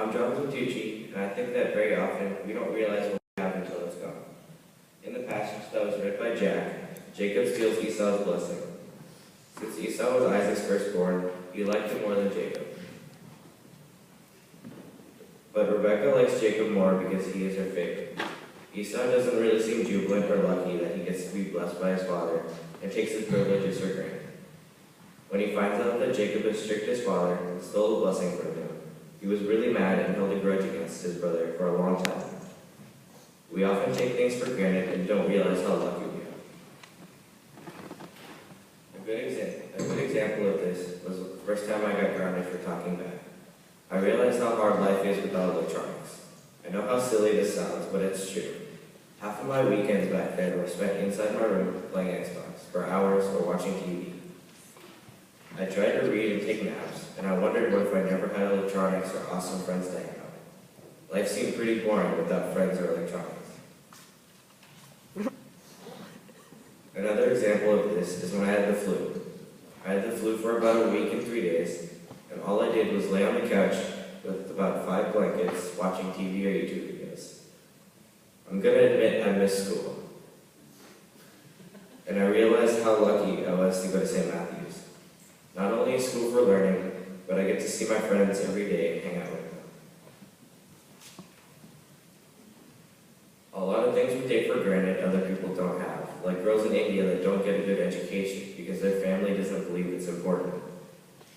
I'm Javes, and I think that very often we don't realize what we have until it's gone. In the passage that was read by Jack, Jacob steals Esau's blessing. Since Esau was Isaac's firstborn, he liked him more than Jacob. But Rebekah likes Jacob more because he is her favorite. Esau doesn't really seem jubilant or lucky that he gets to be blessed by his father and takes his privileges for granted. When he finds out that Jacob has tricked his father and stole the blessing from him, he was really mad and held a grudge against his brother for a long time. We often take things for granted and don't realize how lucky we are. A good example of this was the first time I got grounded for talking back. I realized how hard life is without electronics. I know how silly this sounds, but it's true. Half of my weekends back then were spent inside my room playing Xbox for hours or watching TV. I tried to read and take naps, and I wondered what if I never had electronics or awesome friends to hang out with. Life seemed pretty boring without friends or electronics. Another example of this is when I had the flu. I had the flu for about a week and 3 days, and all I did was lay on the couch with about 5 blankets watching TV or YouTube videos. I'm gonna admit I missed school. And I realized how lucky I was to go to St. Matthew's. Not only is school for learning, but I get to see my friends every day and hang out with them. A lot of things we take for granted other people don't have, like girls in India that don't get a good education because their family doesn't believe it's important.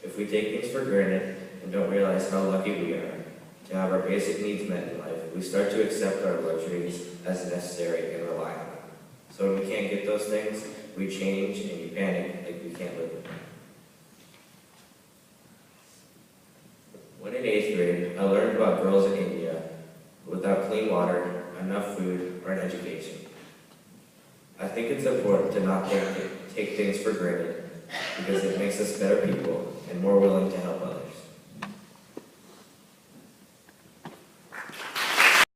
If we take things for granted and don't realize how lucky we are to have our basic needs met in life, we start to accept our luxuries as necessary and rely on them. So when we can't get those things, we change and we panic like we can't live with them. When in 8th grade, I learned about girls in India without clean water, enough food, or an education. I think it's important to not take things for granted because it makes us better people and more willing to help others.